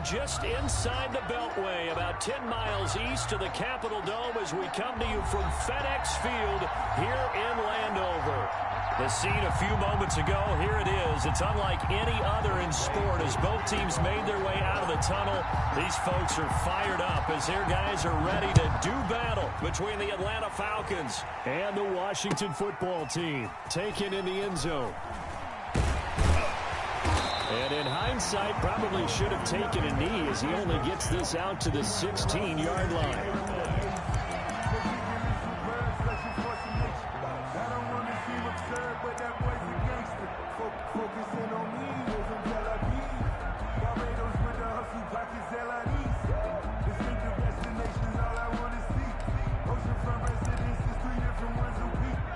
just inside the Beltway, about 10 miles east of the Capitol Dome as we come to you from FedEx Field here in Landover. The scene a few moments ago, here it is. It's unlike any other in sport as both teams made their way out of the tunnel. These folks are fired up as their guys are ready to do battle between the Atlanta Falcons and the Washington football team. Taken in the end zone. And in hindsight, probably should have taken a knee as he only gets this out to the 16-yard line.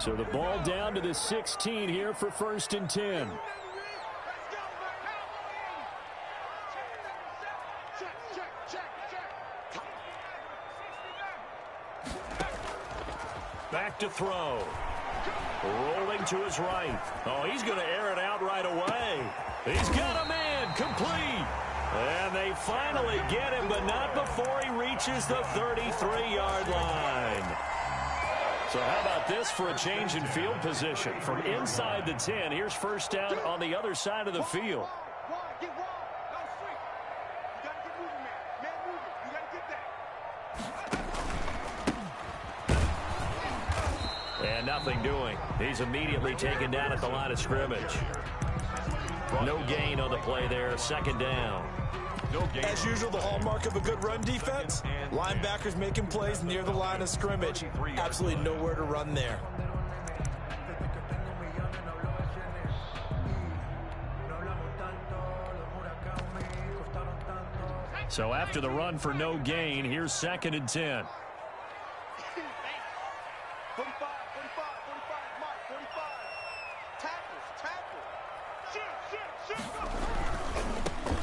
So the ball down to the 16 here for 1st and 10. Back to throw. Rolling to his right. Oh, he's going to air it out right away. He's got a man complete. And they finally get him, but not before he reaches the 33-yard line. So how about this for a change in field position? From inside the 10, here's 1st down on the other side of the field. And nothing doing. He's immediately taken down at the line of scrimmage. No gain on the play there. 2nd down. As usual, the hallmark of a good run defense, linebackers making plays near the line of scrimmage. Absolutely nowhere to run there. So after the run for no gain, here's 2nd and 10.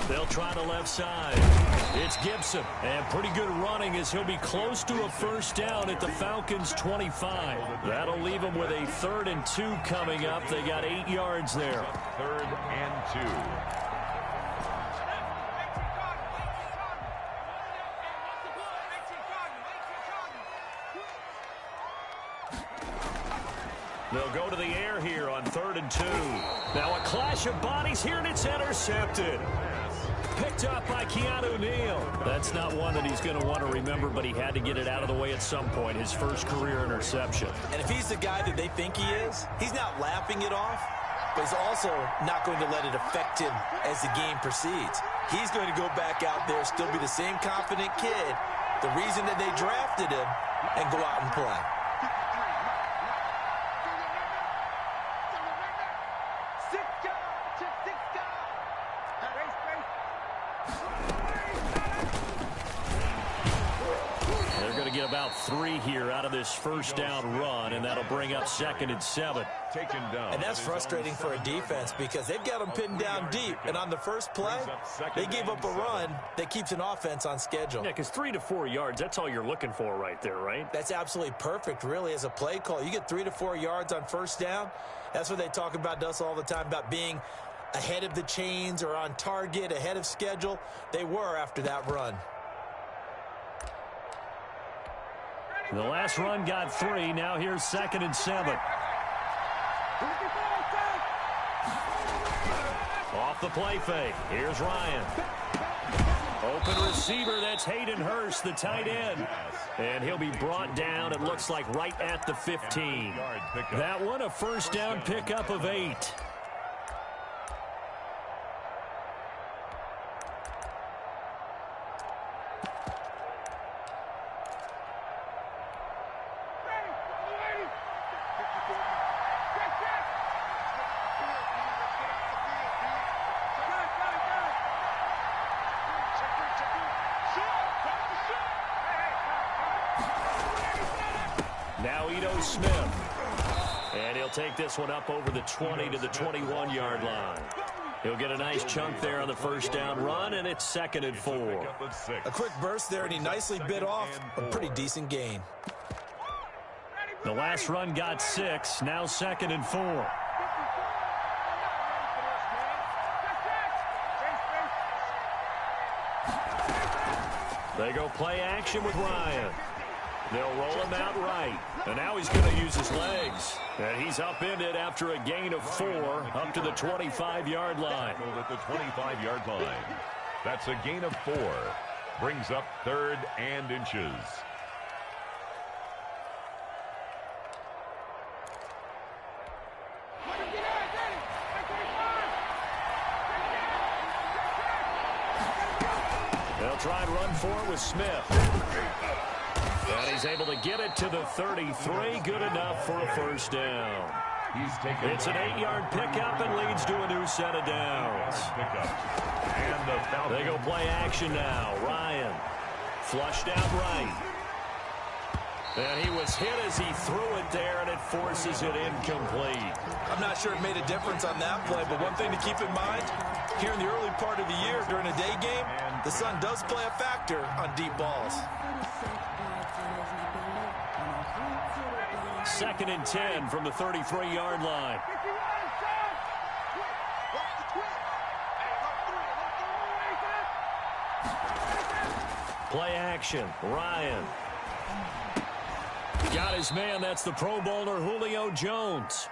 They'll try the left side. It's Gibson. And pretty good running as he'll be close to a 1st down at the Falcons' 25. That'll leave them with a 3rd and 2 coming up. They got 8 yards there. 3rd and 2. They'll go to the air here on 3rd and 2. Now a clash of bodies here, and it's intercepted. Picked up by Keanu Neal. That's not one that he's going to want to remember, but he had to get it out of the way at some point. His first career interception. And if he's the guy that they think he is, he's not laughing it off, but he's also not going to let it affect him as the game proceeds. He's going to go back out there, still be the same confident kid, the reason that they drafted him, and go out and play. Get about 3 here out of this 1st down run, and that'll bring up 2nd and 7. Taken down. And that's frustrating for a defense because they've got them pinned down deep, and on the first play, they gave up a run that keeps an offense on schedule. Yeah, because 3 to 4 yards, that's all you're looking for right there, right? That's absolutely perfect, really, as a play call. You get 3 to 4 yards on 1st down. That's what they talk about to us all the time, about being ahead of the chains or on target, ahead of schedule. They were after that run. The last run got 3. Now here's 2nd and 7. Off the play fake. Here's Ryan. Open receiver. That's Hayden Hurst, the tight end. And he'll be brought down, it looks like, right at the 15. That one, a 1st down pickup of 8. Smith. And he'll take this one up over the 20 to the 21-yard line. He'll get a nice chunk there on the 1st down run, and it's 2nd and 4. A quick burst there, and he nicely bit off a pretty decent gain. The last run got 6, now 2nd and 4. They go play action with Ryan. They'll roll him out right. And now he's going to use his legs. And he's upended after a gain of 4 up to the 25-yard line. At the 25-yard line. That's a gain of 4. Brings up 3rd and inches. They'll try and run for it with Smith. And he's able to get it to the 33. Good enough for a first down. It's an 8-yard pickup and leads to a new set of downs. They go play action now. Ryan flushed out right. And he was hit as he threw it there, and it forces it incomplete. I'm not sure it made a difference on that play, but one thing to keep in mind, here in the early part of the year during a day game, the sun does play a factor on deep balls. 2nd and 10 from the 33-yard line. Play action. Ryan. Got his man. That's the Pro Bowler Julio Jones.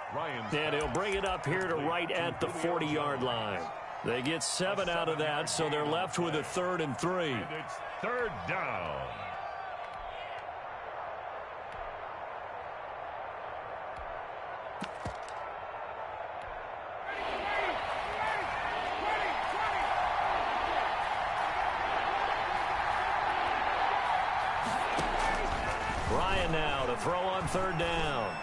And he'll bring it up here to right at the 40-yard line. They get 7 out of that, so they're left with a 3rd and 3. And it's 3rd down. Ryan now to throw on 3rd down.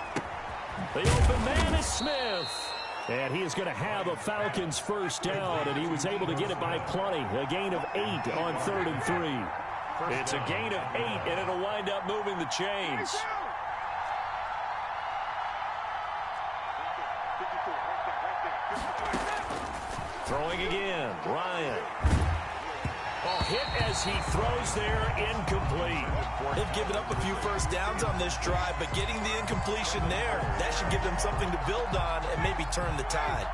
The open man is Smith. And he is going to have a Falcons first down, and he was able to get it by plenty. A gain of 8 on 3rd and 3. It's a gain of 8, and it'll wind up moving the chains. Throwing again, Ryan. Ball hit as he throws there, incomplete. They've given up a few first downs on this drive, but getting the incompletion there, that should give them something to build on and maybe turn the tide.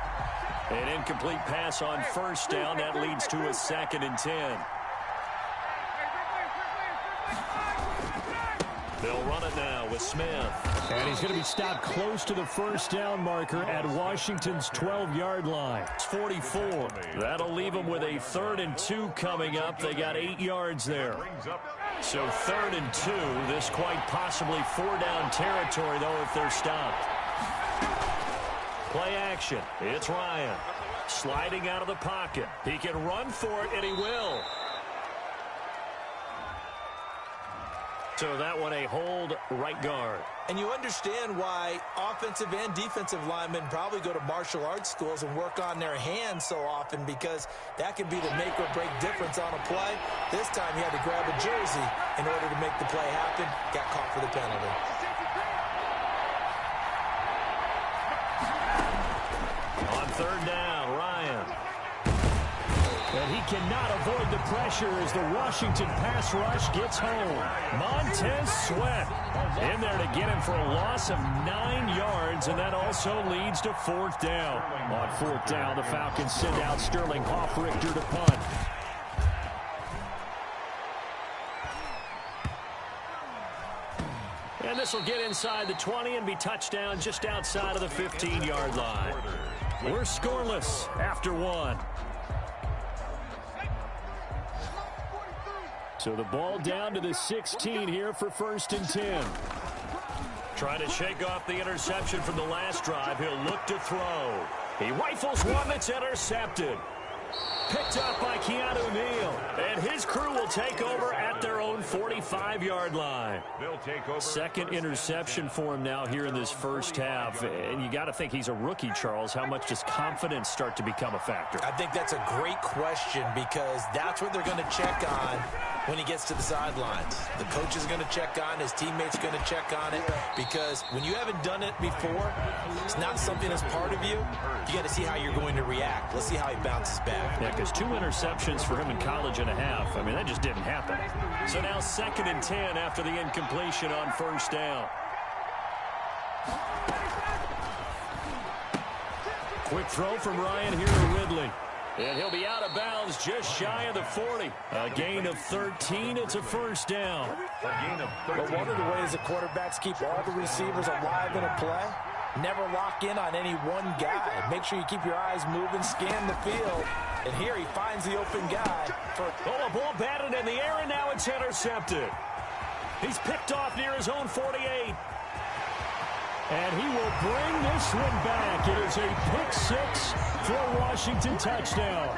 An incomplete pass on first down. That leads to a 2nd and 10. They'll run it now with Smith. And he's going to be stopped close to the first down marker at Washington's 12-yard line. It's 44. That'll leave them with a 3rd and 2 coming up. They got 8 yards there. So 3rd and 2. This quite possibly 4-down territory, though, if they're stopped. Play action. It's Ryan. Sliding out of the pocket. He can run for it, and he will. So that one a hold right guard. And you understand why offensive and defensive linemen probably go to martial arts schools and work on their hands so often, because that can be the make or break difference on a play. This time he had to grab a jersey in order to make the play happen. Got caught for the penalty. On 3rd down, Ryan. And he cannot avoid the pressure as the Washington pass rush gets home. Montez Sweat in there to get him for a loss of 9 yards, and that also leads to 4th down. On 4th down, the Falcons send out Sterling Hoffrichter to punt. And this will get inside the 20 and be touchdown just outside of the 15-yard line. We're scoreless after 1. So the ball down to the 16 here for 1st and 10. Trying to shake off the interception from the last drive. He'll look to throw. He rifles one that's intercepted. Picked up by Keanu Neal. And his crew will take over at their own 45-yard line. They'll take over. 2nd interception for him now here in this first half. And you got to think he's a rookie, Charles. How much does confidence start to become a factor? I think that's a great question, because that's what they're going to check on when he gets to the sidelines. The coach is going to check on, his teammates are going to check on it, because when you haven't done it before, it's not something that's part of you. You got to see how you're going to react. Let's see how he bounces back. Yeah, because 2 interceptions for him in college and a half. I mean, that just didn't happen. So now 2nd and 10 after the incompletion on 1st down. Quick throw from Ryan here to Ridley. And he'll be out of bounds just shy of the 40. A gain of 13. It's a first down. A gain of 13. But one of the ways the quarterbacks keep all the receivers alive in a play, never lock in on any one guy. Make sure you keep your eyes moving, scan the field. And here he finds the open guy. A ball batted in the air, and now it's intercepted. He's picked off near his own 48. And he will bring this one back. It is a pick six for a Washington touchdown.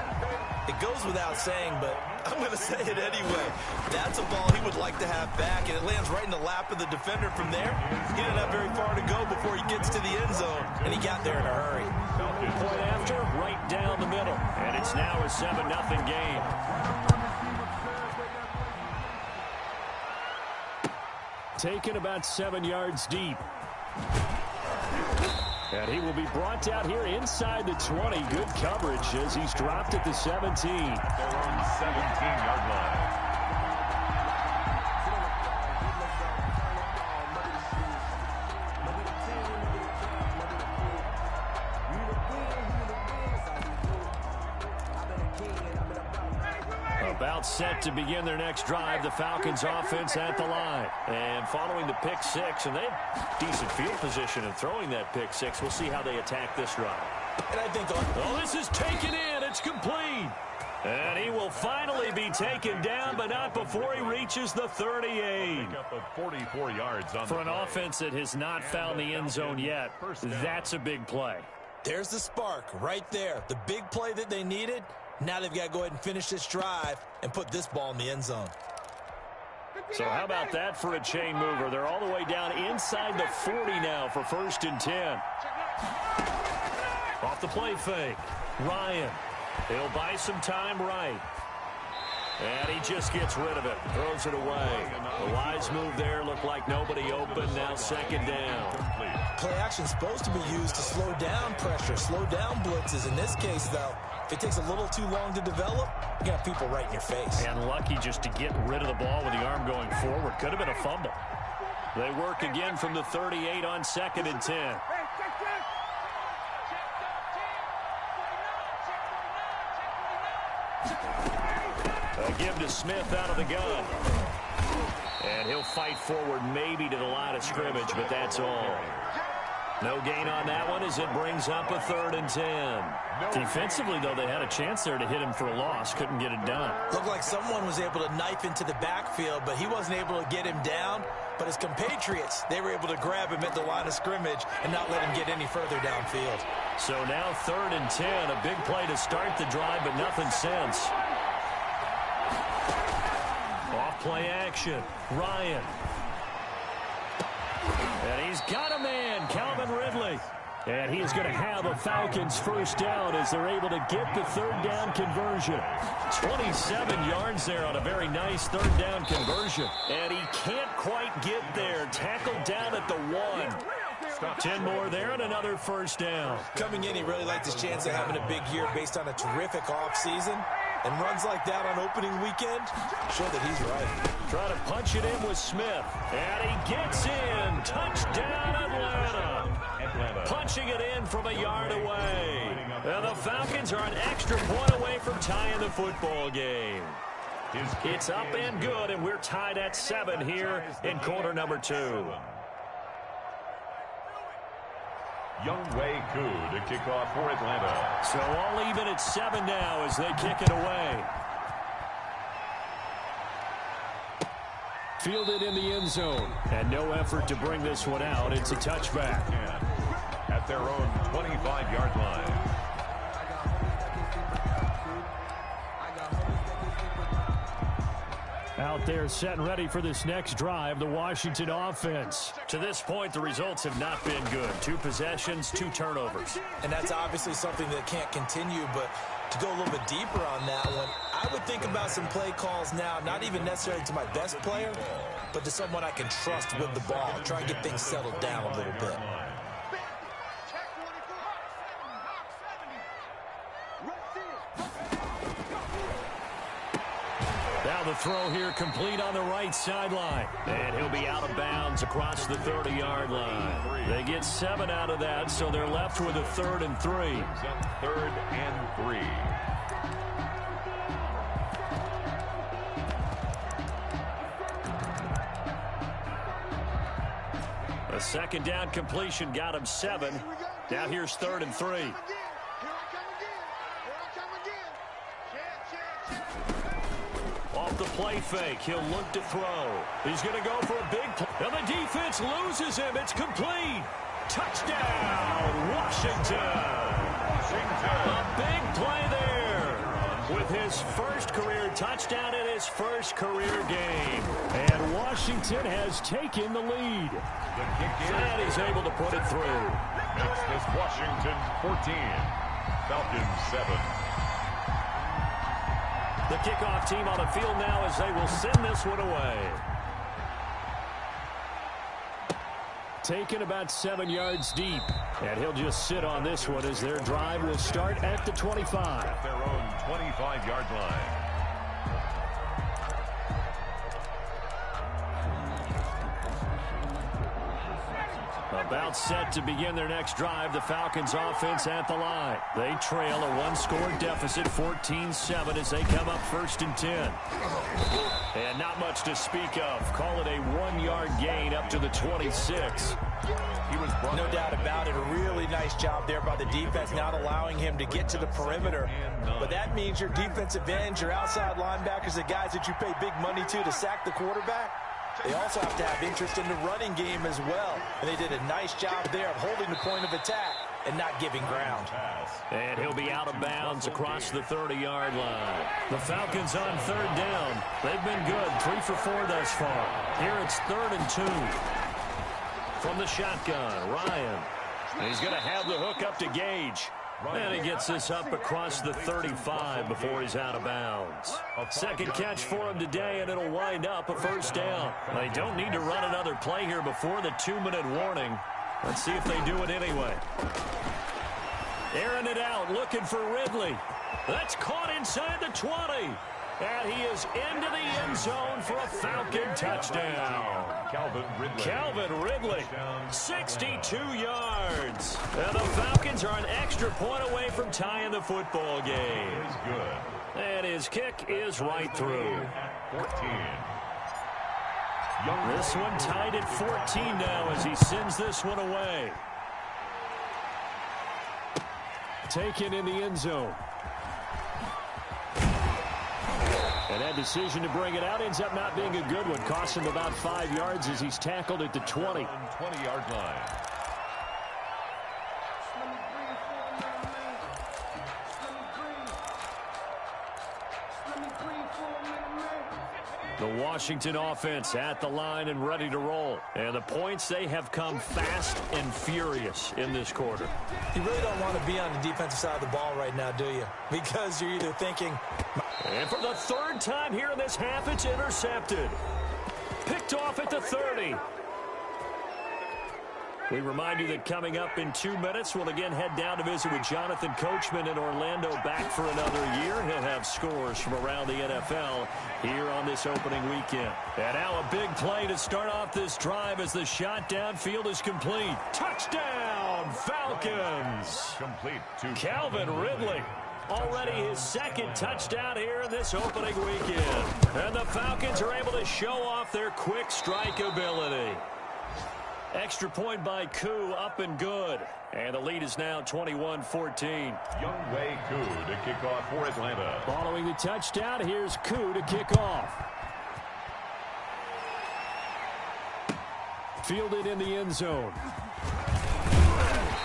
It goes without saying, but I'm going to say it anyway. That's a ball he would like to have back, and it lands right in the lap of the defender from there. He didn't have very far to go before he gets to the end zone, and he got there in a hurry. Point after, right down the middle. And it's now a 7-0 game. Taken about 7 yards deep. And he will be brought down here inside the 20. Good coverage as he's dropped at the 17. Their own 17-yard line. About set to begin their next drive, the Falcons offense at the line. And following the pick six, and they have decent field position in throwing that pick six. We'll see how they attack this drive. And I think this is taken in. It's complete. And he will finally be taken down, but not before he reaches the 38. Pick up of 44 yards on For an offense that has not found the end zone yet, that's a big play. There's the spark right there. The big play that they needed. Now they've got to go ahead and finish this drive and put this ball in the end zone. So how about that for a chain mover? They're all the way down inside the 40 now for 1st and 10. Off the play fake. Ryan. He'll buy some time right. And he just gets rid of it. Throws it away. A wise move there. Looked like nobody open. Now 2nd down. Play action's supposed to be used to slow down pressure, slow down blitzes. In this case, though, if it takes a little too long to develop, you got people right in your face. And lucky just to get rid of the ball with the arm going forward. Could have been a fumble. They work again from the 38 on 2nd and 10. A give to Smith out of the gun. And he'll fight forward maybe to the line of scrimmage, but that's all. No gain on that one as it brings up a 3rd and 10. Defensively, though, they had a chance there to hit him for a loss. Couldn't get it done. Looked like someone was able to knife into the backfield, but he wasn't able to get him down. But his compatriots, they were able to grab him at the line of scrimmage and not let him get any further downfield. So now 3rd and 10. A big play to start the drive, but nothing since. Off play action. Ryan. And he's got a man, Calvin Ridley. And he is going to have a Falcons 1st down as they're able to get the 3rd down conversion. 27 yards there on a very nice 3rd down conversion. And he can't quite get there. Tackled down at the 1. 10 more there and another 1st down. Coming in, he really liked his chance of having a big year based on a terrific offseason. And runs like that on opening weekend show that he's right. Trying to punch it in with Smith. And he gets in. Touchdown, Atlanta. Punching it in from a yard away. And the Falcons are an extra point away from tying the football game. It's up and good, and we're tied at 7 here in quarter number 2. Younghoe Koo to kick off for Atlanta. So all even at 7 now as they kick it away. Fielded in the end zone. And no effort to bring this one out. It's a touchback. At their own 25-yard line. Out there set and ready for this next drive, the Washington offense. To this point, the results have not been good. 2 possessions, 2 turnovers. And that's obviously something that can't continue, but to go a little bit deeper on that one, I would think about some play calls now, not even necessarily to my best player, but to someone I can trust with the ball. Try and get things settled down a little bit. Now the throw here complete on the right sideline. And he'll be out of bounds across the 30-yard line. They get 7 out of that, so they're left with a 3rd and 3. 3rd and 3. A second down completion got him 7. Now here's 3rd and 3. Off the play fake, he'll look to throw. He's going to go for a big play. And the defense loses him. It's complete. Touchdown, Washington. A big play there with his first career touchdown in his first career game. And Washington has taken the lead. And he's able to put it through. Makes this Washington 14, Falcons 7. The kickoff team on the field now as they will send this one away. Taken about 7 yards deep. And he'll just sit on this one as their drive will start at the 25. At their own 25-yard line. About set to begin their next drive, the Falcons offense at the line. They trail a one-score deficit, 14-7, as they come up 1st and 10. And not much to speak of. Call it a 1-yard gain up to the 26. No doubt about it. A really nice job there by the defense, not allowing him to get to the perimeter. But that means your defensive ends, your outside linebackers, the guys that you pay big money to sack the quarterback, they also have to have interest in the running game as well. And they did a nice job there of holding the point of attack and not giving ground. And he'll be out of bounds across the 30-yard line. The Falcons on 3rd down. They've been good, 3 for 4 thus far. Here it's 3rd and 2. From the shotgun, Ryan. And he's going to have the hook up to Gage. And he gets this up across the 35 before he's out of bounds. Second catch for him today, and it'll wind up a 1st down. They don't need to run another play here before the 2-minute warning. Let's see if they do it anyway. Airing it out, looking for Ridley. That's caught inside the 20. And he is into the end zone for a Falcon touchdown. Calvin Ridley, 62 yards. And the Falcons are an extra point away from tying the football game. And his kick is right through. 14. This one tied at 14 now as he sends this one away. Taken in the end zone. And that decision to bring it out ends up not being a good one. Costs him about 5 yards as he's tackled at the 20. 20-yard line. The Washington offense at the line and ready to roll. And the points, they have come fast and furious in this quarter. You really don't want to be on the defensive side of the ball right now, do you? Because you're either thinking... And for the 3rd time here in this half, it's intercepted. Picked off at the 30. We remind you that coming up in 2 minutes, we'll again head down to visit with Jonathan Coachman in Orlando, back for another year. He'll have scores from around the NFL here on this opening weekend. And now a big play to start off this drive as the shot downfield is complete. Touchdown, Falcons! Complete to Calvin Ridley. Already his 2nd touchdown here in this opening weekend. And the Falcons are able to show off their quick strike ability. Extra point by Koo, up and good. And the lead is now 21-14. Younghoe Koo to kick off for Atlanta. Following the touchdown, here's Koo to kick off. Fielded in the end zone.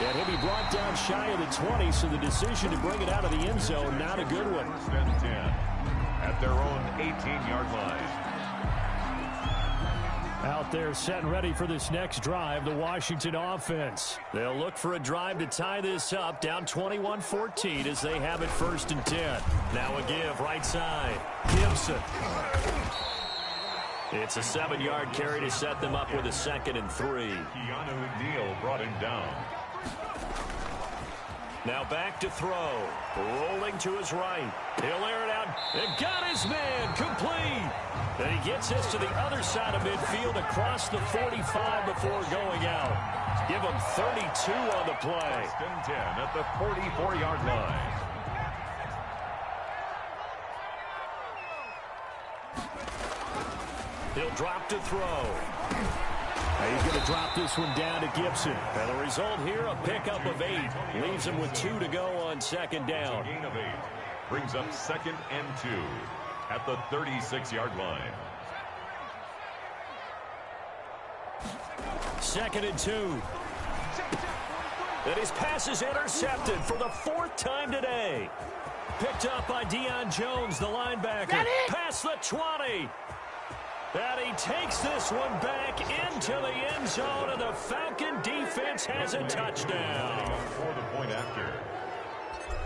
And he'll be brought down shy of the 20, so the decision to bring it out of the end zone, not a good one. 10 at their own 18-yard line. Out there set and ready for this next drive, the Washington offense. They'll look for a drive to tie this up, down 21-14 as they have it 1st and 10. Now a give, right side. Gibson. It's a 7-yard carry to set them up with a 2nd and 3. Keanu Neal brought him down. Now back to throw. Rolling to his right. He'll air it out. And got his man. Complete. And he gets this to the other side of midfield across the 45 before going out. Give him 32 on the play. 10 at the 44-yard line. He'll drop to throw. He's going to drop this one down to Gibson. And the result here, a pickup of 8. Leaves him with 2 to go on second down. Gain of 8 brings up 2nd and 2 at the 36-yard line. 2nd and 2. And his pass is intercepted for the 4th time today. Picked up by Deion Jones, the linebacker. Past the 20. And he takes this one back into the end zone, and the Falcon defense has a touchdown. For the point after.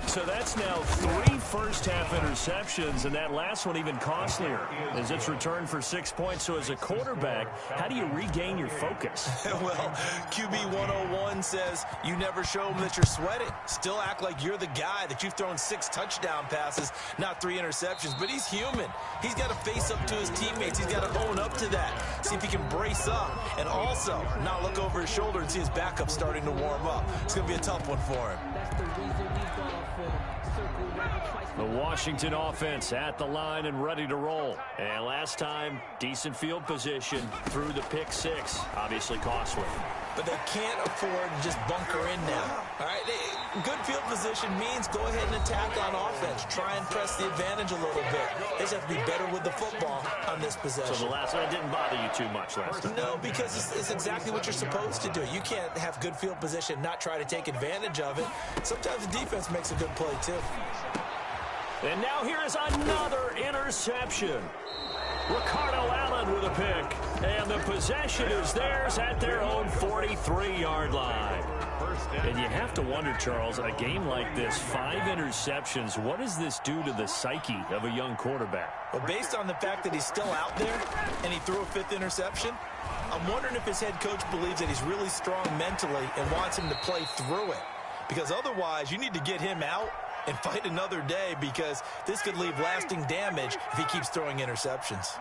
So that's now 3 first-half interceptions, and that last one even costlier as it's returned for 6 points. So as a quarterback, how do you regain your focus? Well, QB 101 says you never show them that you're sweating. Still act like you're the guy, that you've thrown 6 touchdown passes, not 3 interceptions. But he's human. He's got to face up to his teammates. He's got to own up to that. See if he can brace up and also not look over his shoulder and see his backup starting to warm up. It's going to be a tough one for him. The Washington offense at the line and ready to roll. And last time, decent field position through the pick 6. Obviously costly. But they can't afford to just bunker in now. All right, good field position means go ahead and attack on offense. Try and press the advantage a little bit. They just have to be better with the football on this possession. So the last one didn't bother you too much last time? No, because it's exactly what you're supposed to do. You can't have good field position, not try to take advantage of it. Sometimes the defense makes a good play, too. And now here is another interception. Ricardo Allen with a pick. And the possession is theirs at their own 43-yard line. And you have to wonder, Charles, a game like this, 5 interceptions, what does this do to the psyche of a young quarterback? Well, based on the fact that he's still out there and he threw a 5th interception, I'm wondering if his head coach believes that he's really strong mentally and wants him to play through it. Because otherwise, you need to get him out and fight another day, because this could leave lasting damage if he keeps throwing interceptions.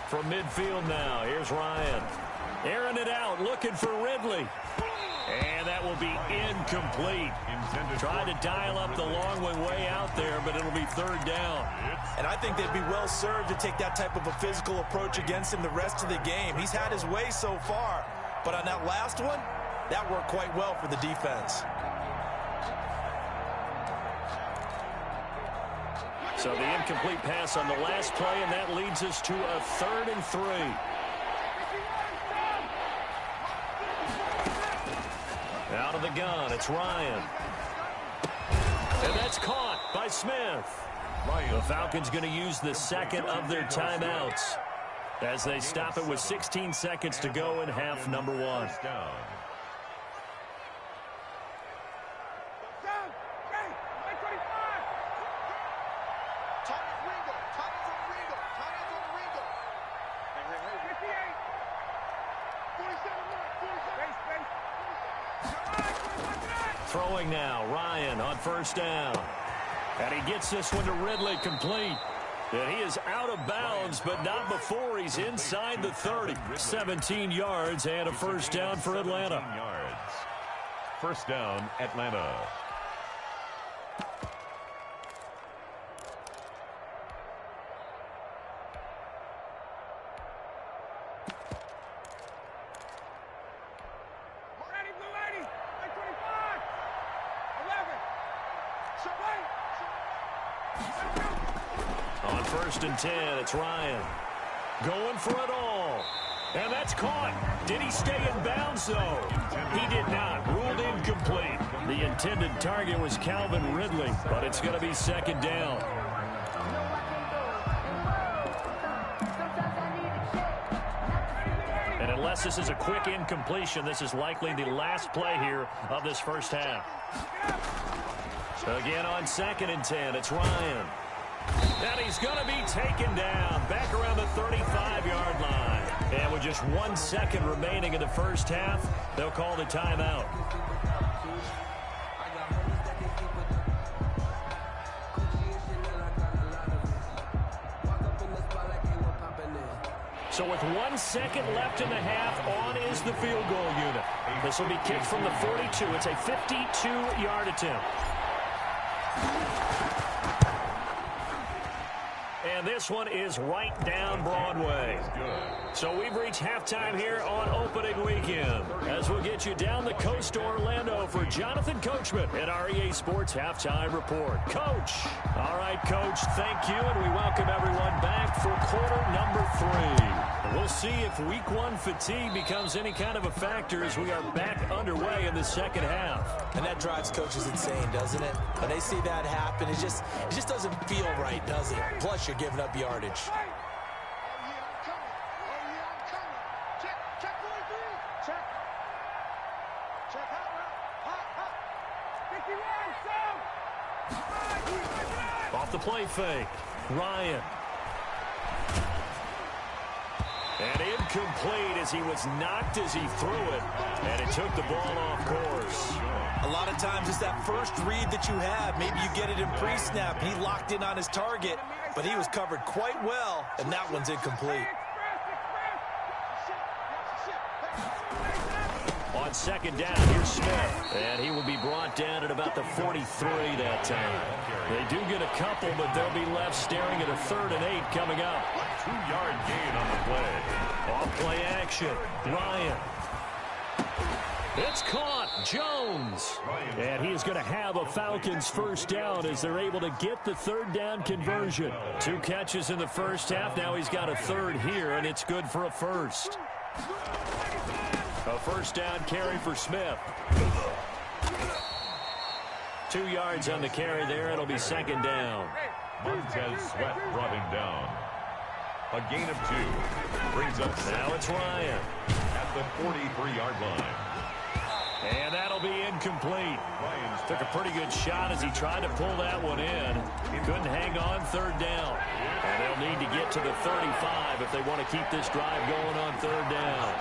From midfield now, here's Ryan. Airing it out, looking for Ridley. And that will be incomplete. Trying to dial up the long one way out there, but it'll be 3rd down. And I think they'd be well served to take that type of a physical approach against him the rest of the game. He's had his way so far, but on that last one, that worked quite well for the defense. So the incomplete pass on the last play, and that leads us to a 3rd and 3. Out of the gun, it's Ryan. And that's caught by Smith. The Falcons going to use the 2nd of their timeouts as they stop it with 16 seconds to go in half number 1. Throwing now, Ryan on 1st down. And he gets this one to Ridley complete. And he is out of bounds, but not before he's inside the 30. 17 yards and a 1st down for Atlanta. 1st down, Atlanta. On 1st and 10, it's Ryan. Going for it all. And that's caught. Did he stay in bounds, though? He did not. Ruled incomplete. The intended target was Calvin Ridley, but it's going to be 2nd down. And unless this is a quick incompletion, this is likely the last play here of this 1st half. So again on 2nd and 10, it's Ryan. And he's going to be taken down back around the 35-yard line. And with just 1 second remaining in the 1st half, they'll call the timeout. So with 1 second left in the half, on is the field goal unit. This will be kicked from the 42. It's a 52-yard attempt. And this one is right down Broadway. So we've reached halftime here on opening weekend. As we'll get you down the coast to Orlando for Jonathan Coachman at our EA Sports Halftime Report. Coach. All right, Coach, thank you, and we welcome everyone back for quarter number 3. We'll see if week 1 fatigue becomes any kind of a factor as we are back underway in the second half. And that drives coaches insane, doesn't it? When they see that happen, it just doesn't feel right, does it? Plus, you're giving up yardage. Off the play fake. Ryan. And incomplete as he was knocked as he threw it. And it took the ball off course. A lot of times it's that first read that you have. Maybe you get it in pre-snap. He locked in on his target, but he was covered quite well, and that one's incomplete. On second down, here's Smith. And he will be brought down at about the 43 that time. They do get a couple, but they'll be left staring at a 3rd and 8 coming up. 2-yard gain on the play. Off play action. Ryan. It's caught. Jones. And he is going to have a Falcons first down as they're able to get the 3rd down conversion. 2 catches in the first half. Now he's got a 3rd here, and it's good for a first. A first down carry for Smith. 2 yards on the carry there. It'll be second down. Montez Sweat brought him down. A gain of 2. Brings up now it's Ryan. At the 43-yard line. And that'll be incomplete. Took a pretty good shot as he tried to pull that one in. Couldn't hang on 3rd down. And they'll need to get to the 35 if they want to keep this drive going on 3rd down.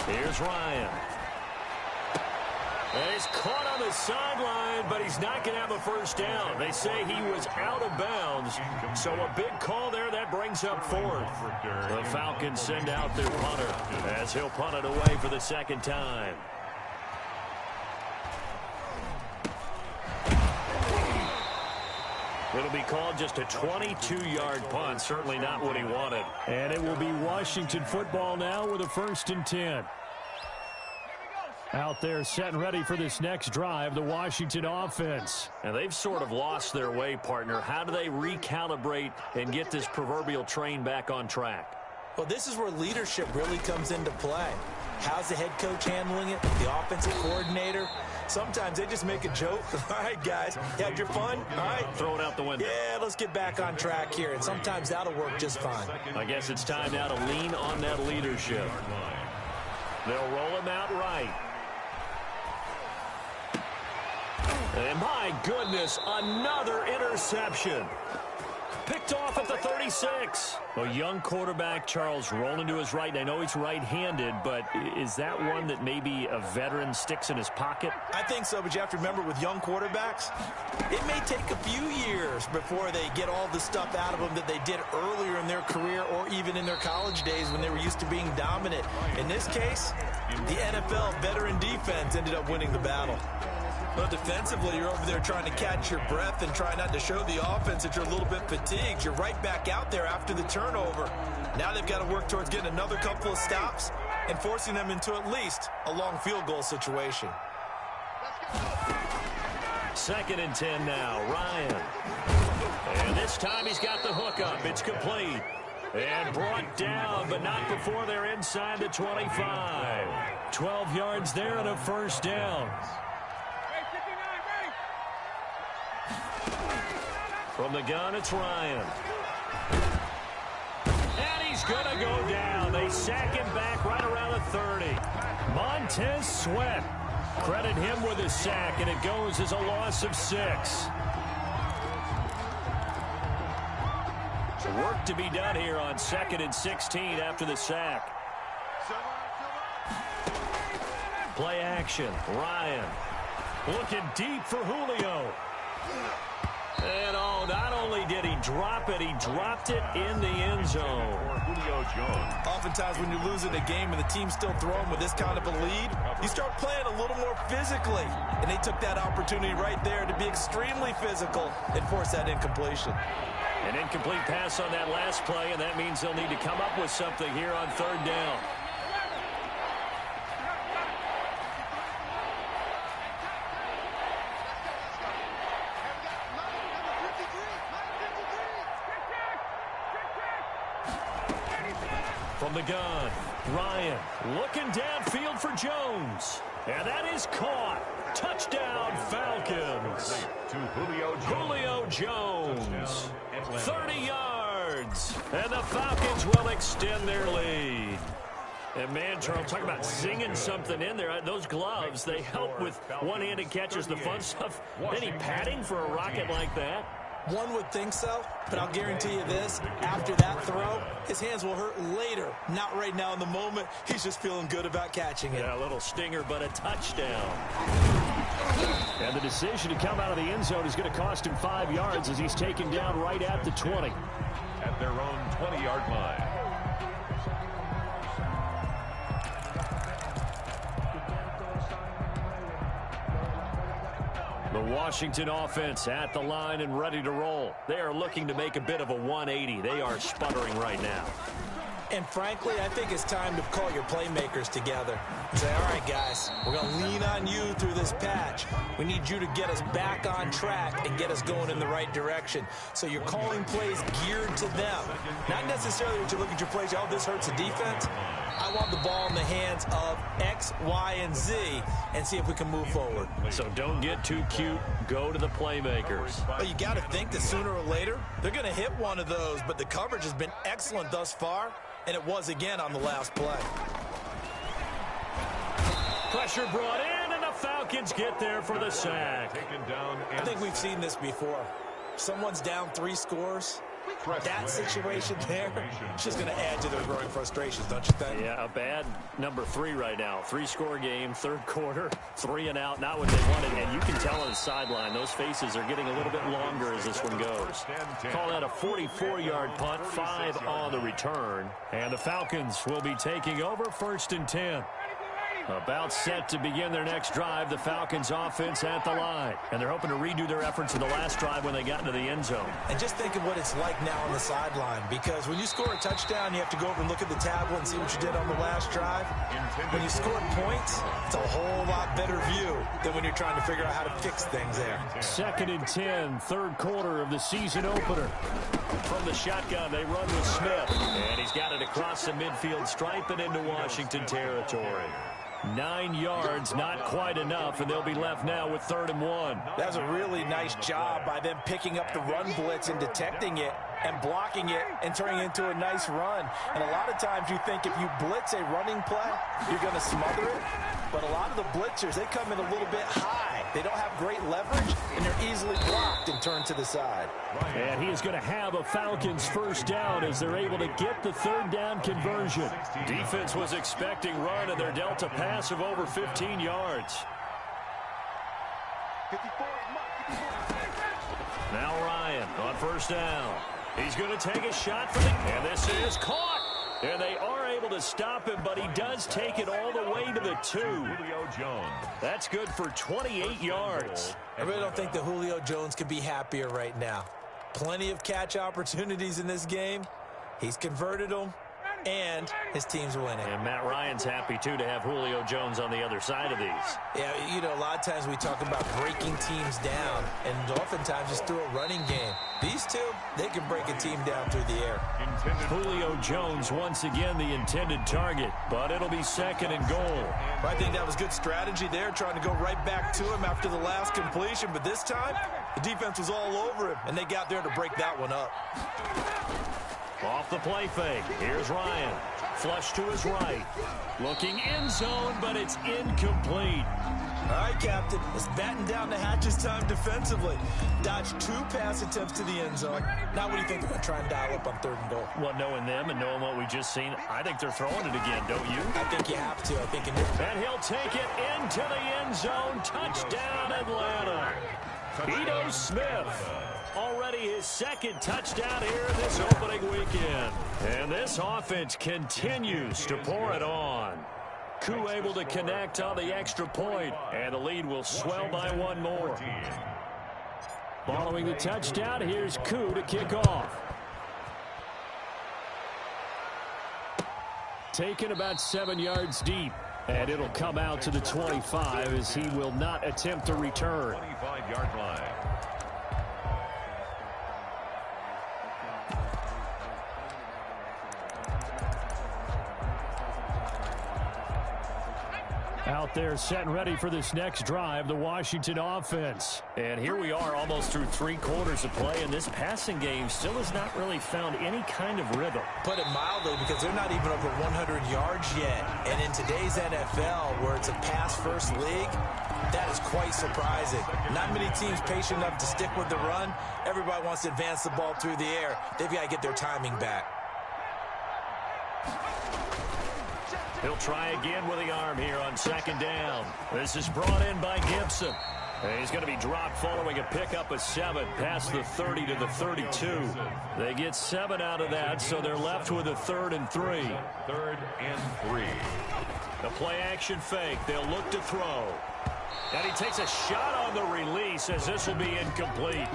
Here's Ryan. And he's caught on the sideline, but he's not going to have a first down. They say he was out of bounds. So a big call there. That brings up 4th. The Falcons send out their punter as he'll punt it away for the second time. It'll be called just a 22-yard punt. Certainly not what he wanted. And it will be Washington football now with a 1st and 10. Out there set and ready for this next drive, the Washington offense. And they've sort of lost their way, partner. How do they recalibrate and get this proverbial train back on track? Well, this is where leadership really comes into play. How's the head coach handling it? The offensive coordinator? Sometimes they just make a joke. All right, guys, you had your fun? All right. Throw it out the window. Yeah, let's get back on track here. And sometimes that'll work just fine. I guess it's time now to lean on that leadership. They'll roll him out right. And my goodness, another interception. Picked off at the 36. A young quarterback, Charles, rolling to his right. And I know he's right-handed, but is that one that maybe a veteran sticks in his pocket? I think so, but you have to remember with young quarterbacks, it may take a few years before they get all the stuff out of them that they did earlier in their career or even in their college days when they were used to being dominant. In this case, the NFL veteran defense ended up winning the battle. Well, defensively, you're over there trying to catch your breath and try not to show the offense that you're a little bit fatigued. You're right back out there after the turnover. Now they've got to work towards getting another couple of stops and forcing them into at least a long field goal situation. 2nd and 10 now, Ryan. And this time he's got the hook up. It's complete. And brought down, but not before they're inside the 25. 12 yards there and a first down. From the gun, it's Ryan. And he's going to go down. They sack him back right around the 30. Montez Sweat. Credit him with a sack, and it goes as a loss of 6. Work to be done here on 2nd and 16 after the sack. Play action. Ryan looking deep for Julio. And oh, not only did he drop it, he dropped it in the end zone. Oftentimes when you're losing a game and the team's still throwing with this kind of a lead, you start playing a little more physically. And they took that opportunity right there to be extremely physical and force that incompletion. An incomplete pass on that last play, and that means they'll need to come up with something here on third down. From the gun, Ryan looking downfield for Jones. And that is caught. Touchdown, Falcons. Julio Jones. 30 yards. And the Falcons will extend their lead. And, man, Charles, talk about zinging something in there. Those gloves, they help with one-handed catches, the fun stuff. Any padding for a rocket like that? One would think so, but I'll guarantee you this, after that throw, his hands will hurt later. Not right now in the moment. He's just feeling good about catching it. Yeah, a little stinger, but a touchdown. And the decision to come out of the end zone is going to cost him 5 yards as he's taken down right at the 20. At their own 20-yard line. The Washington offense at the line and ready to roll. They are looking to make a bit of a 180. They are sputtering right now. And frankly, I think it's time to call your playmakers together. Say, all right, guys, we're going to lean on you through this patch. We need you to get us back on track and get us going in the right direction. So you're calling plays geared to them. Not necessarily that you look at your plays, oh, this hurts the defense. I want the ball in the hands of X, Y, and Z and see if we can move forward. So don't get too cute. Go to the playmakers. Well, you got to think that sooner or later they're going to hit one of those, but the coverage has been excellent thus far, and it was again on the last play. Pressure brought in, and the Falcons get there for the sack. I think we've seen this before. Someone's down 3 scores. That situation there is just going to add to their growing frustrations, don't you think? Yeah, a bad number 3 right now. 3-score game, third quarter, 3 and out, not what they wanted. And you can tell on the sideline, those faces are getting a little bit longer as this one goes. Call that a 44-yard punt, 5 on the return. And the Falcons will be taking over 1st and 10. About set to begin their next drive, the Falcons offense at the line. And they're hoping to redo their efforts in the last drive when they got into the end zone. And just think of what it's like now on the sideline, because when you score a touchdown, you have to go over and look at the tablet and see what you did on the last drive. When you score points, it's a whole lot better view than when you're trying to figure out how to fix things there. 2nd and 10, third quarter of the season opener. From the shotgun, they run with Smith. And he's got it across the midfield stripe and into Washington territory. 9 yards, not quite enough, and they'll be left now with 3rd and 1. That was a really nice job by them picking up the run blitz and detecting it and blocking it and turning it into a nice run. And a lot of times you think if you blitz a running play, you're going to smother it. But a lot of the blitzers, they come in a little bit high. They don't have great leverage, and they're easily blocked and turned to the side. And he is going to have a Falcons first down as they're able to get the 3rd down conversion. Defense was expecting run, and they're dealt a pass of over 15 yards. Now Ryan on first down. He's going to take a shot for and this is caught. And they are able to stop him, but he does take it all the way to the 2. That's good for 28 yards. I really don't think that Julio Jones could be happier right now. Plenty of catch opportunities in this game. He's converted them, and his team's winning. And Matt Ryan's happy, too, to have Julio Jones on the other side of these. Yeah, you know, a lot of times we talk about breaking teams down, and oftentimes just through a running game. These two, they can break a team down through the air. Julio Jones once again the intended target, but it'll be 2nd and goal. I think that was good strategy there, trying to go right back to him after the last completion, but this time the defense was all over him, and they got there to break that one up. Off the play fake. Here's Ryan. Flush to his right. Looking end zone, but it's incomplete. All right, Captain. It's batten down the hatches time defensively. Dodged 2 pass attempts to the end zone. Now what do you think they're going to try and dial up on 3rd and goal? Well, knowing them and knowing what we just seen, I think they're throwing it again, don't you? I think you have to. I think and he'll take it into the end zone. Touchdown, Atlanta. Ito Smith. already his second touchdown here this opening weekend. And this offense continues to pour it on. Koo able to connect on the extra point, and the lead will swell by one more. Following the touchdown, here's Koo to kick off. Taken about 7 yards deep, and it'll come out to the 25 as he will not attempt to return. 25-yard line. Out there set and ready for this next drive, the Washington offense. And here we are almost through 3 quarters of play, and this passing game still has not really found any kind of rhythm. Put it mildly, because they're not even over 100 yards yet. And in today's NFL, where it's a pass-first league, that is quite surprising. Not many teams patient enough to stick with the run. Everybody wants to advance the ball through the air. They've got to get their timing back. He'll try again with the arm here on second down. This is brought in by Gibson. And he's going to be dropped following a pickup of 7 past the 30 to the 32. They get 7 out of that, so they're left with a 3rd and 3. 3rd and 3. The play action fake. They'll look to throw. And he takes a shot on the release as this will be incomplete.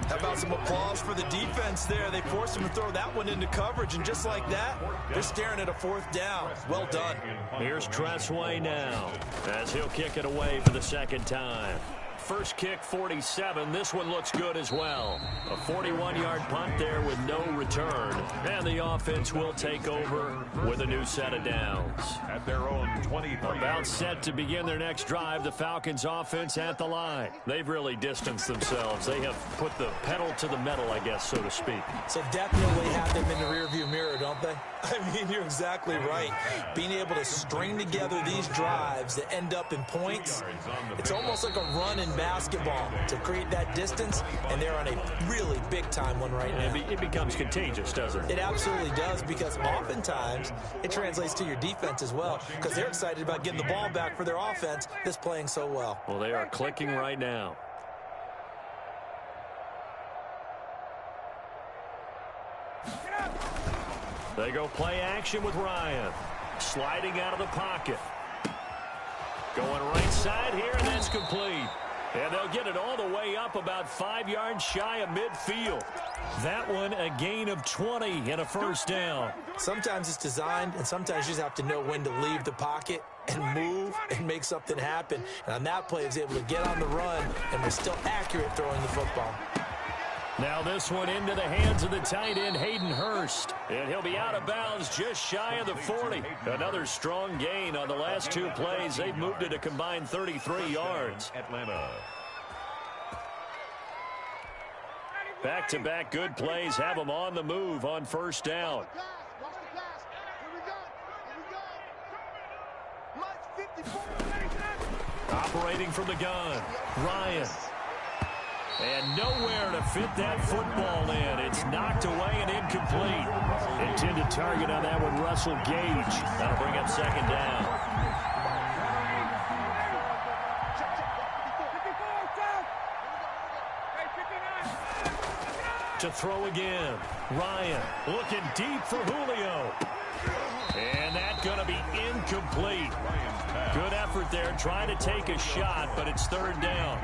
How about some applause for the defense there? They forced him to throw that one into coverage, and just like that, they're staring at a 4th down. Well done. Here's Tressway now as he'll kick it away for the second time. First kick, 47. This one looks good as well. A 41-yard punt there with no return. And the offense will take over with a new set of downs. At their own 23. About set to begin their next drive, the Falcons offense at the line. They've really distanced themselves. They have put the pedal to the metal, I guess, so to speak. So definitely have them in the rearview mirror, don't they? I mean, you're exactly right. Being able to string together these drives that end up in points, it's almost like a run in basketball to create that distance, and they're on a really big-time one right now. It becomes contagious, doesn't it? It absolutely does, because oftentimes it translates to your defense as well, because they're excited about getting the ball back for their offense that's playing so well. Well, they are clicking right now. They go play action with Ryan. Sliding out of the pocket. Going right side here, and that's complete. And they'll get it all the way up about 5 yards shy of midfield. That one a gain of 20 and a first down. Sometimes it's designed, and sometimes you just have to know when to leave the pocket and move and make something happen. And on that play, he was able to get on the run and was still accurate throwing the football. Now this one into the hands of the tight end, Hayden Hurst. And he'll be out of bounds just shy of the 40. Another strong gain on the last 2 plays. They've moved it a combined 33 yards. Atlanta. Back-to-back good plays have them on the move on first down. Operating from the gun, Ryan. And nowhere to fit that football in. It's knocked away and incomplete. Intended target on that one, Russell Gage. That'll bring up second down. To throw again. Ryan looking deep for Julio. And that's going to be incomplete. Good effort there, trying to take a shot, but it's 3rd down.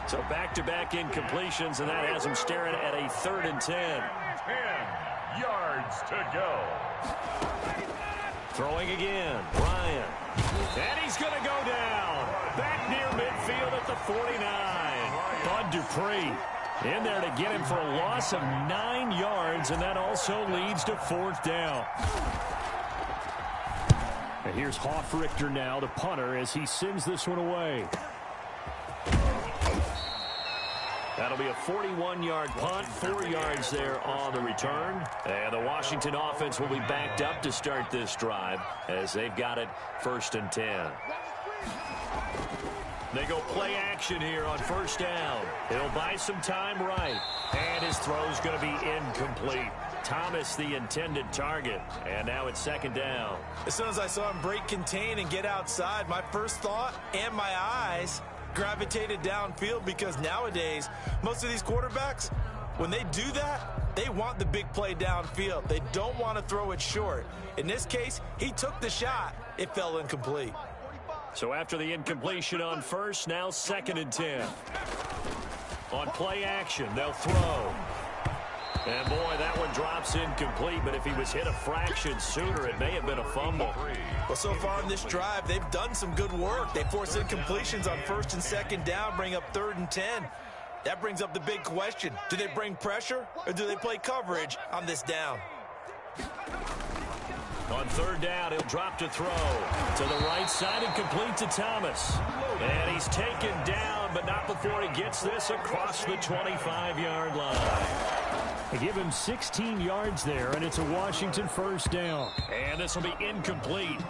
So back-to-back incompletions, and that has him staring at a 3rd and 10. 10 yards to go. Throwing again, Ryan. And he's going to go down. Back near midfield at the 49. Bud Dupree in there to get him for a loss of 9 yards, and that also leads to 4th down. And here's Hoffrichter now, the punter, as he sends this one away. That'll be a 41-yard punt, 4 yards there on the return. And the Washington offense will be backed up to start this drive as they've got it 1st and 10. They go play action here on first down. He'll buy some time right. And his throw's going to be incomplete. Thomas the intended target. And now it's 2nd down. As soon as I saw him break contain and get outside, my first thought and my eyes gravitated downfield, because nowadays most of these quarterbacks, When they do that, they want the big play downfield. They don't want to throw it short. In this case, he took the shot. It fell incomplete. So after the incompletion on first, now 2nd and 10. On play action, they'll throw. And boy, that one drops incomplete, but if he was hit a fraction sooner, it may have been a fumble. Well, so far in this drive, they've done some good work. They force incompletions on 1st and 2nd down, bring up 3rd and 10. That brings up the big question. Do they bring pressure or do they play coverage on this down? On 3rd down, he'll drop to throw. To the right side and complete to Thomas. And he's taken down, but not before he gets this across the 25-yard line. They give him 16 yards there, and it's a Washington 1st down. And this will be incomplete.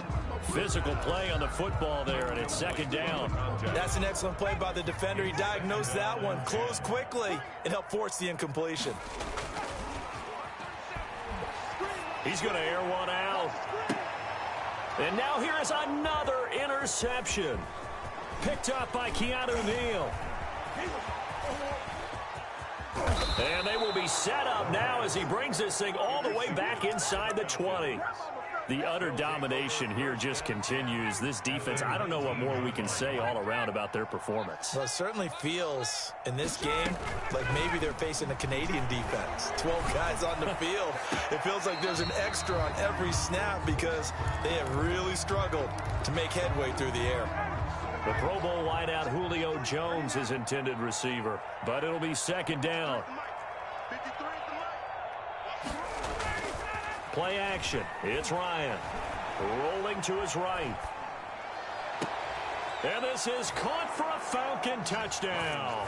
Physical play on the football there, and it's 2nd down. That's an excellent play by the defender. He diagnosed that one, closed quickly, and helped force the incompletion. He's going to air one out. And now here is another interception. Picked up by Keanu Neal. And they will be set up now as he brings this thing all the way back inside the 20. The utter domination here just continues. This defense, I don't know what more we can say all around about their performance. Well, it certainly feels in this game like maybe they're facing a Canadian defense. 12 guys on the field. It feels like there's an extra on every snap because they have really struggled to make headway through the air. The Pro Bowl wideout Julio Jones is intended receiver, but it'll be 2nd down. Play action. It's Ryan. Rolling to his right. And this is caught for a Falcon touchdown.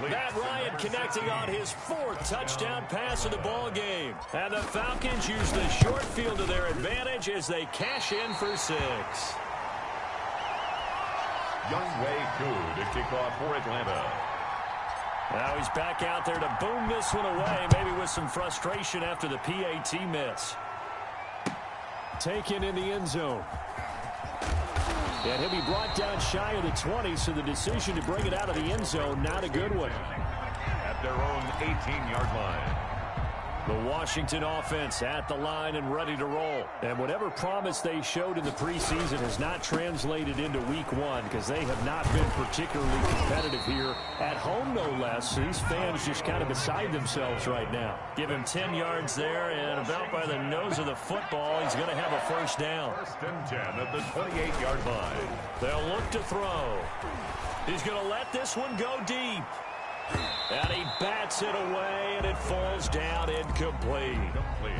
Matt Ryan connecting on his 4th touchdown pass of the ball game. And the Falcons use the short field to their advantage as they cash in for 6. Younghoe Koo to kick off for Atlanta. Now he's back out there to boom this one away, maybe with some frustration after the PAT miss. Taken in the end zone. And he'll be brought down shy of the 20, so the decision to bring it out of the end zone, not a good one. At their own 18-yard line. The Washington offense at the line and ready to roll. And whatever promise they showed in the preseason has not translated into week 1 because they have not been particularly competitive here at home, no less. These fans just kind of beside themselves right now. Give him 10 yards there, and about by the nose of the football, he's going to have a 1st down. 1st and 10 at the 28-yard line. They'll look to throw. He's going to let this one go deep. And he bats it away, and it falls down incomplete.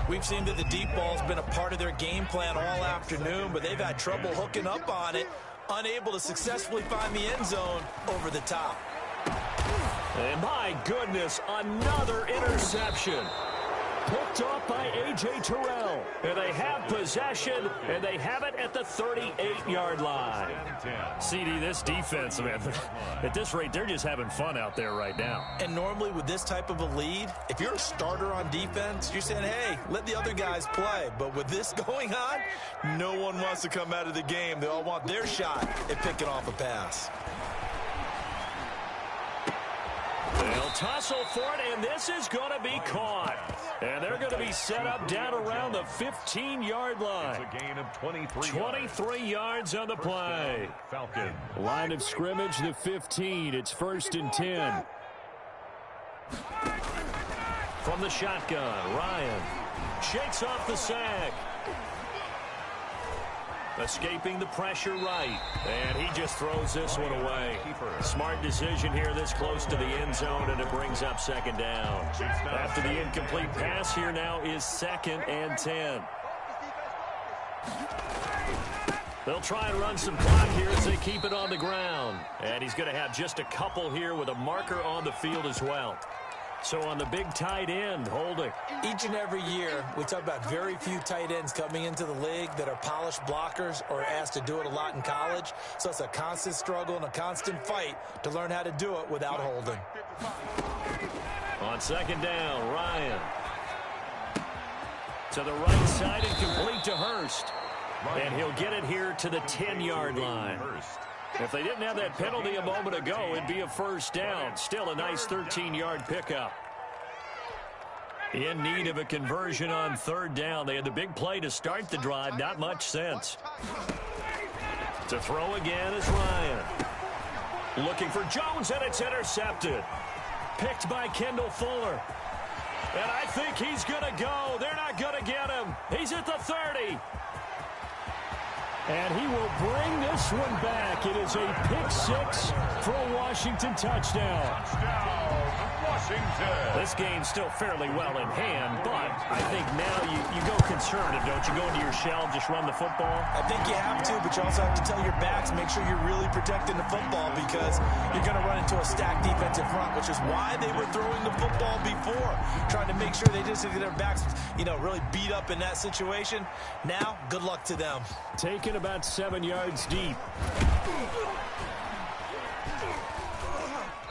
We've seen that the deep ball's been a part of their game plan all afternoon, but they've had trouble hooking up on it, unable to successfully find the end zone over the top. And my goodness, another interception. Picked off by A.J. Terrell. And they have possession, and they have it at the 38-yard line. CD, this defense, man, at this rate, they're just having fun out there right now. And normally with this type of a lead, if you're a starter on defense, you're saying, hey, let the other guys play. But with this going on, no one wants to come out of the game. They all want their shot at picking off a pass. They'll tussle for it, and this is going to be caught. And they're going to be set up down around the 15-yard line. It's a gain of 23. 23 yards on the play. Falcons. Line of scrimmage, the 15. It's 1st and 10. From the shotgun, Ryan shakes off the sack. Escaping the pressure right. And he just throws this one away. Smart decision here this close to the end zone, and it brings up 2nd down. After the incomplete pass, here now is 2nd and 10. They'll try and run some clock here as they keep it on the ground. And he's going to have just a couple here with a marker on the field as well. So on the big tight end, holding. Each and every year, we talk about very few tight ends coming into the league that are polished blockers or asked to do it a lot in college. So it's a constant struggle and a constant fight to learn how to do it without holding. On 2nd down, Ryan. To the right side and complete to Hurst. And he'll get it here to the 10-yard line. If they didn't have that penalty a moment ago, it'd be a 1st down. Still a nice 13-yard pickup. In need of a conversion on third down. They had the big play to start the drive. Not much sense. To throw again is Ryan. Looking for Jones, and it's intercepted. Picked by Kendall Fuller. And I think he's going to go. They're not going to get him. He's at the 30. And he will bring this one back. It is a pick-6 for a Washington touchdown. Washington. This game's still fairly well in hand, but I think now you go conservative, don't you? Go into your shell, just run the football. I think you have to, but you also have to tell your backs, make sure you're really protecting the football because you're going to run into a stacked defensive front, which is why they were throwing the football before, trying to make sure they just get their backs, really beat up in that situation. Now, good luck to them. Taken about 7 yards deep.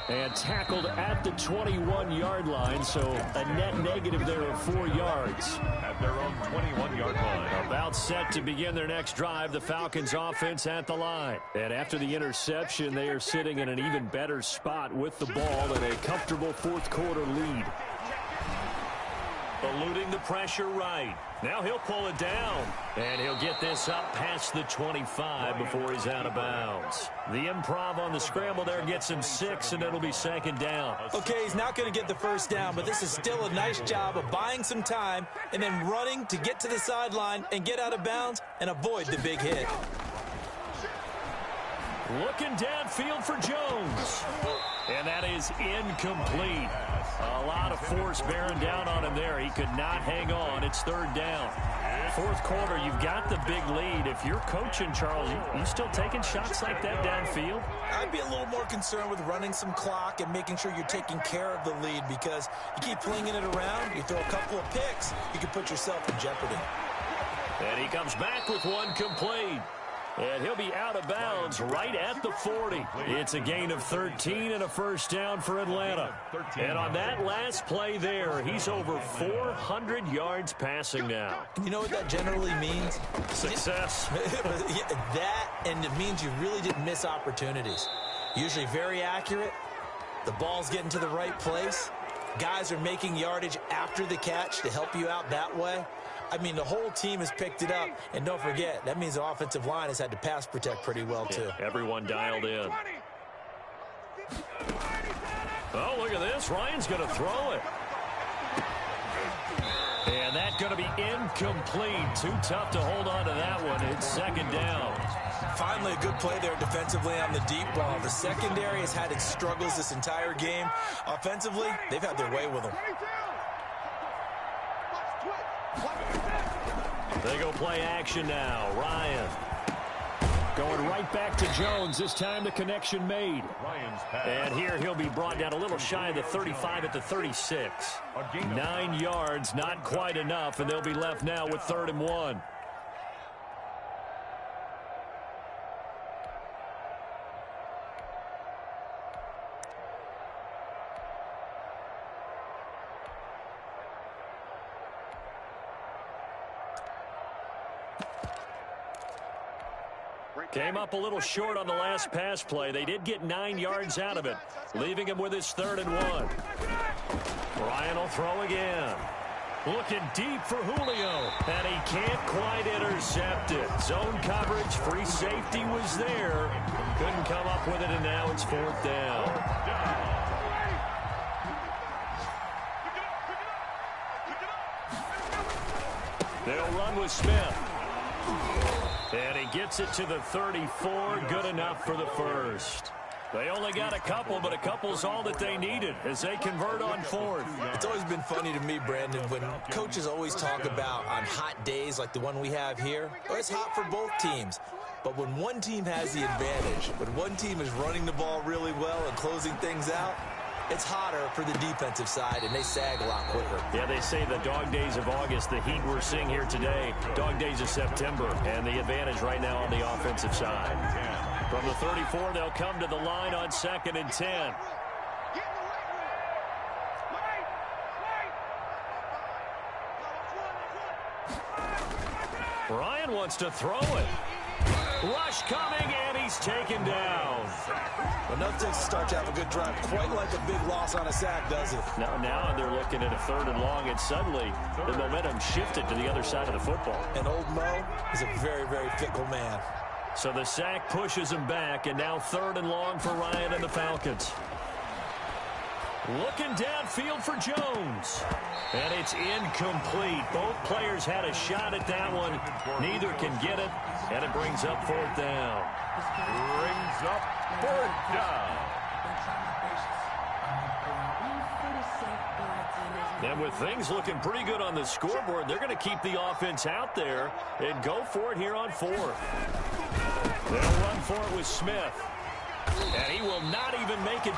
And tackled at the 21-yard line, so a net negative there of 4 yards. At their own 21-yard line. About set to begin their next drive, the Falcons offense at the line. And after the interception, they are sitting in an even better spot with the ball and a comfortable fourth quarter lead. Eluding the pressure right. Now he'll pull it down. And he'll get this up past the 25 before he's out of bounds. The improv on the scramble there gets him 6, and it'll be second down. Okay, he's not going to get the first down, but this is still a nice job of buying some time and then running to get to the sideline and get out of bounds and avoid the big hit. Looking downfield for Jones. And that is incomplete. A lot of force bearing down on him there. He could not hang on. It's third down. Fourth quarter, you've got the big lead. If you're coaching, Charles, you still taking shots like that downfield? I'd be a little more concerned with running some clock and making sure you're taking care of the lead because you keep flinging it around, you throw a couple of picks, you can put yourself in jeopardy. And he comes back with one complete. And he'll be out of bounds right at the 40. It's a gain of 13 and a first down for Atlanta. And on that last play there, he's over 400 yards passing now. You know what that generally means? Success. That, and it means you really didn't miss opportunities. Usually very accurate. The ball's getting to the right place. Guys are making yardage after the catch to help you out that way. I mean, the whole team has picked it up. And don't forget, that means the offensive line has had to pass protect pretty well, too. Yeah, everyone dialed in. Oh, look at this. Ryan's going to throw it. And that's going to be incomplete. Too tough to hold on to that one. It's second down. Finally, a good play there defensively on the deep ball. The secondary has had its struggles this entire game. Offensively, they've had their way with them. They go play action now. Ryan going right back to Jones. This time the connection made. And here he'll be brought down a little shy of the 35 at the 36. 9 yards, not quite enough, and they'll be left now with 3rd and 1. Came up a little short on the last pass play. They did get 9 yards out of it, leaving him with his 3rd and 1. Ryan will throw again. Looking deep for Julio, and he can't quite intercept it. Zone coverage, free safety was there. Couldn't come up with it, and now it's 4th down. They'll run with Smith. And he gets it to the 34. Good enough for the first. They only got a couple, but a couple's all that they needed as they convert on 4th. It's always been funny to me, Brandon, when coaches always talk about on hot days like the one we have here, well, it's hot for both teams. But when one team has the advantage, when one team is running the ball really well and closing things out, it's hotter for the defensive side, and they sag a lot quicker. Yeah, they say the dog days of August, the heat we're seeing here today, dog days of September, and the advantage right now on the offensive side. From the 34, they'll come to the line on 2nd and 10. Ryan wants to throw it. Rush coming, and he's taken down. Enough takes to start to have a good drive. Quite like a big loss on a sack, does it? Now they're looking at a 3rd and long, and suddenly the momentum shifted to the other side of the football. And old Mo is a very, very fickle man. So the sack pushes him back, and now 3rd and long for Ryan and the Falcons. Looking downfield for Jones. And it's incomplete. Both players had a shot at that one. Neither can get it, and it brings up 4th down. Brings up 4th down. And with things looking pretty good on the scoreboard, they're going to keep the offense out there and go for it here on 4th. They'll run for it with Smith. And he will not even make it